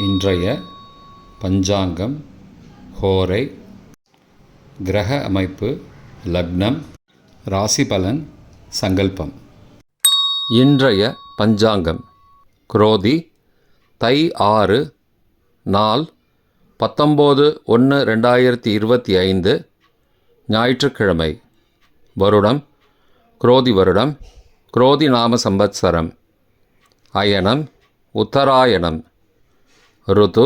இன்றைய பஞ்சாங்கம், ஹோரை, கிரக அமைப்பு, லக்னம், ராசி பலன், சங்கல்பம். இன்றைய பஞ்சாங்கம் குரோதி தை 6 நாள் 19/1/2025 ஞாயிற்றுக்கிழமை. வருடம் குரோதி வருடம், குரோதி நாம சம்பத்சரம். அயனம் உத்தராயணம். ருது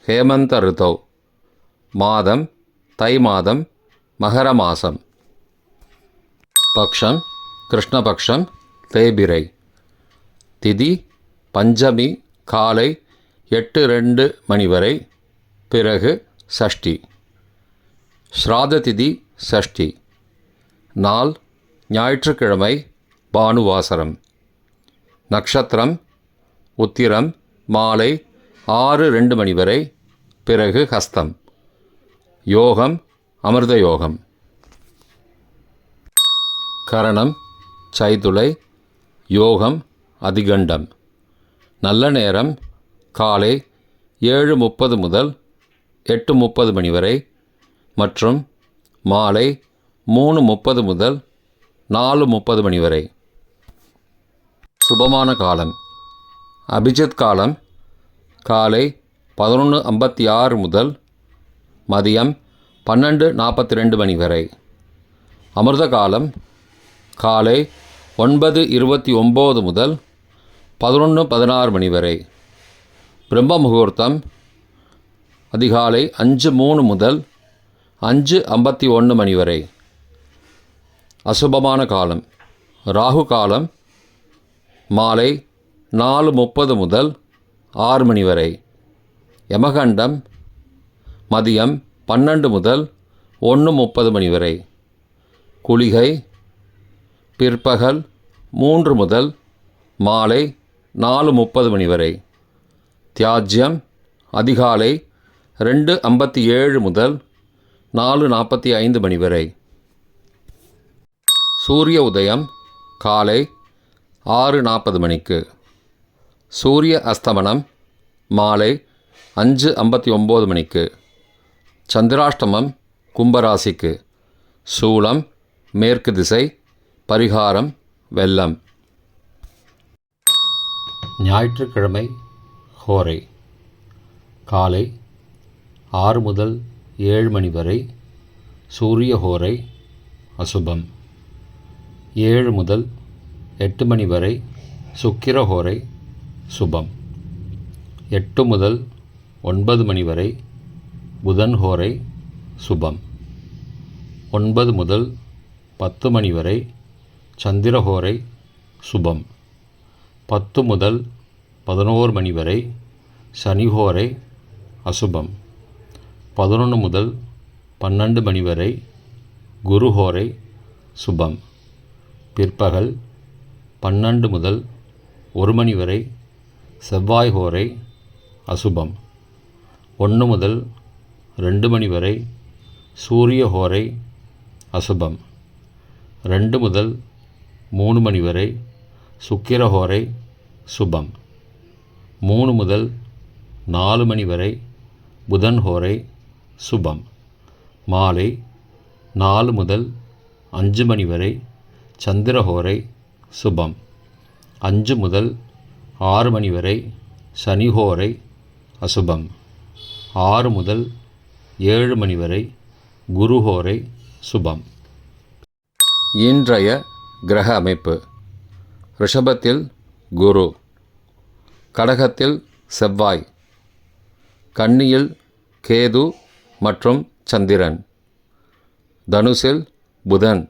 ஹேமந்த ருதௌ. மாதம் தை மாதம், மகர மாதம். பக்ஷம் கிருஷ்ணபக்ஷம், தேபிரை. திதி பஞ்சமி காலை 8:02 மணி வரை, பிறகு சஷ்டி. ஸ்ராத திதி சஷ்டி. நாள் ஞாயிற்றுக்கிழமை, பானுவாசரம். நக்ஷத்திரம் உத்திரம் மாலை 6:02 மணி வரை, பிறகு ஹஸ்தம். யோகம் அமிர்த யோகம். கரணம் சைதுளை. யோகம் அதிகண்டம். நல்ல நேரம் காலை 7:30 முதல் 8:30 மணி வரை மற்றும் மாலை 3:30 முதல் 4:30 மணி வரை. சுபமான காலம் அபிஜித் காலம் காலை 11:56 முதல் மதியம் 12:42 மணி வரை. அமிர்த காலம் காலை 9:29 முதல் 11:16 மணி வரை. பிரம்ம முகூர்த்தம் அதிகாலை 5:03 முதல் 5:51 மணி வரை. அசுபமான காலம் ராகு காலம் மாலை 4:30 முதல் 6 மணி வரை. யமகண்டம் மதியம் 12 முதல் 1:30 மணி வரை. குளிகை பிற்பகல் 3 முதல் மாலை 4:30 மணி வரை. தியாஜ்யம் அதிகாலை 2:57 முதல் 4:45 மணி வரை. சூரிய உதயம் காலை 6:40 மணிக்கு. சூரிய அஸ்தமனம் மாலை 5:59 மணிக்கு. சந்திராஷ்டமம் கும்பராசிக்கு. சூலம் மேற்கு திசை. பரிகாரம் வெள்ளம். ஞாயிற்றுக்கிழமை ஹோரை காலை 6 முதல் 7 மணி வரை சூரிய ஹோரை அசுபம். 7 முதல் 8 மணி வரை சுக்கிர ஹோரை சுபம். 8 முதல் 9 மணி வரை புதன் ஹோரை சுபம். 9 முதல் 10 மணி வரை சந்திர ஹோரை சுபம். 10 முதல் 11 மணி வரை சனி ஹோரை அசுபம். 11 முதல் 12 மணி வரை குரு ஹோரை சுபம். பிற்பகல் 12 முதல் 1 மணி வரை செவ்வாய் ஹோரை அசுபம். 1 முதல் 2 மணி வரை சூரிய ஹோரை அசுபம். 2 முதல் 3 மணி வரை சுக்கிர ஹோரை சுபம். 3 முதல் 4 மணி வரை புதன் ஹோரை சுபம். மாலை 4 முதல் 5 மணி வரை சந்திர ஹோரை சுபம். 5 முதல் 6 மணி வரை சனி ஹோரை அசுபம். 6 முதல் 7 மணி வரை குரு ஹோரை சுபம். இன்றைய கிரக அமைப்பு ரிஷபத்தில் குரு, கடகத்தில் செவ்வாய், கன்னியில் கேது மற்றும் சந்திரன், தனுசில் புதன்,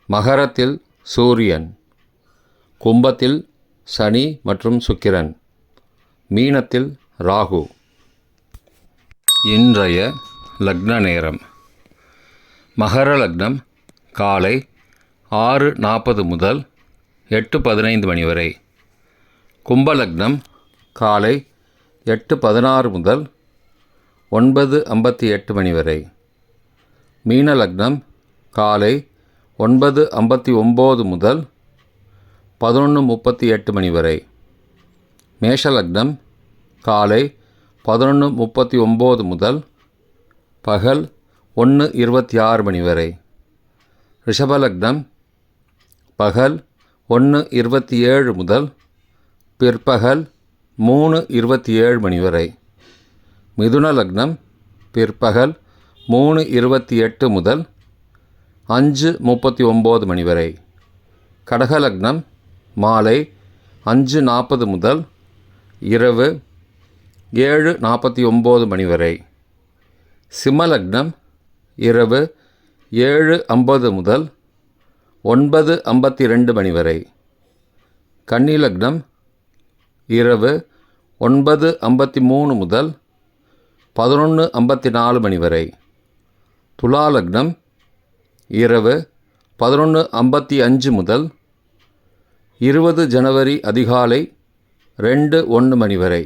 மகரத்தில் சூரியன், கும்பத்தில் சனி மற்றும் சுக்கிரன், மீனத்தில் ராகு. இன்றைய லக்ன நேரம் மகர லக்னம் காலை 6:40 முதல் 8:15 மணி வரை. கும்ப லக்னம் காலை 8:16 முதல் 9:58 மணி வரை. மீன லக்னம் காலை 9:59 முதல் 11:38 மணி வரை. மேஷ லக்னம் காலை 11:39 முதல் பகல் 1:26 மணி வரை. ரிஷபலக்னம் பகல் 1:27 முதல் பிற்பகல் 3:27 மணி வரை. மிதுன லக்னம் பிற்பகல் 3:28 முதல் 5:39 மணி வரை. கடகலக்னம் மாலை 5:40 முதல் இரவு 7:49 மணி வரை. சிம்மலக்னம் இரவு 7:50 முதல் 9:52 மணி வரை. கன்னிலக்னம் இரவு 9:53 முதல் 11:54 மணி வரை. துலாலக்னம் இரவு 11:55 முதல் 20 ஜனவரி அதிகாலை 2:01 மணி வரை.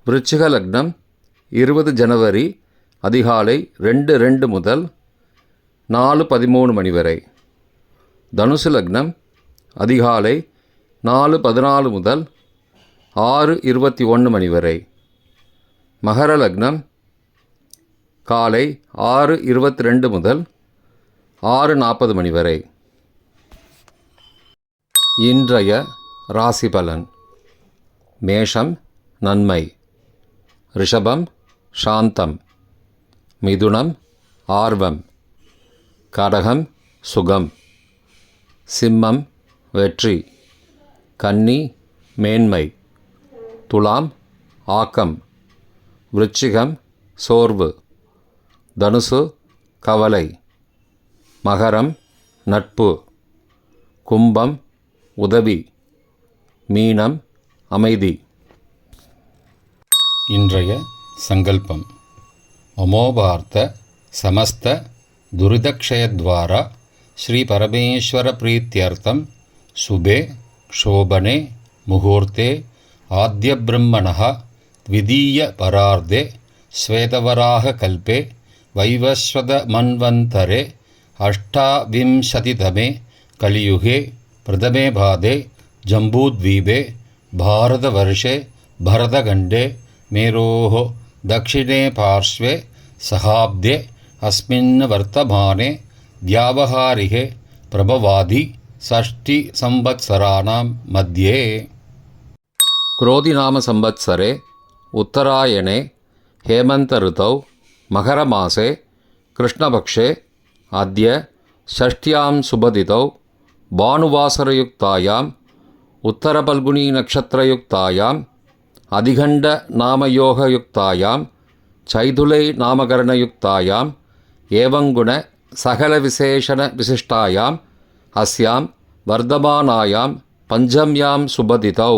விருச்சிக லக்னம் 20 ஜனவரி அதிகாலை 2:02 முதல் 4:13 மணி வரை. தனுசு லக்னம் அதிகாலை 4:14 முதல் 6:21 மணி வரை. மகர லக்னம் காலை 6:22 முதல் 6:40 மணி வரை. இன்றைய ராசி பலன். மேஷம் நன்மை, ரிஷபம் சாந்தம், மிதுனம் ஆர்வம், கடகம் சுகம், சிம்மம் வெற்றி, கன்னி மேன்மை, துலாம் ஆக்கம், விருச்சிகம் சோர்வு, தனுசு கவலை, மகரம் நட்பு, கும்பம் உதவி, மீனம் அமைதி. இன்றைய சங்கல்பம். அமோபார்த்த சமஸ்த துரிதக்ஷயத்வாரா ஸ்ரீ பரமேஸ்வர பிரீத்தியர்த்தம் சுபே க்ஷோபனே முகூர்த்தே ஆத்ய பிரம்மணः த்விதீய பரார்த்தே ஸ்வேதவராக கல்பே வைவஸ்வத மன்வந்தரே அஷ்டாவிம்சதிதமே கலியுகே பிரதமே பாதே ஜம்பூத்வீபே பாரதவர்ஷே பரதகண்டே மேரோः दक्षिणे पार्श्वे सहाब्दे अस्मिन् वर्तमाने व्यावहारिके प्रभवादि षष्टिसंवत्सराणां मध्ये. क्रोधिनाम संवत्सरे उत्तरायणे हेमन्त ऋतौ मकरमासे कृष्णपक्षे अद्य षष्ट्यां सुबदितौ भानुवासरयुक्तायाम् उत्तरफल्गुणीनक्षत्रयुक्तायाम् अधिगण्ड नामयोगयुक्तायां चैथुलै नामकरणयुक्तायां एवंगुण सकलविशेषण विशिष्टायाम् अस्यां वर्धमानायां पञ्चम्यां सुबदितौ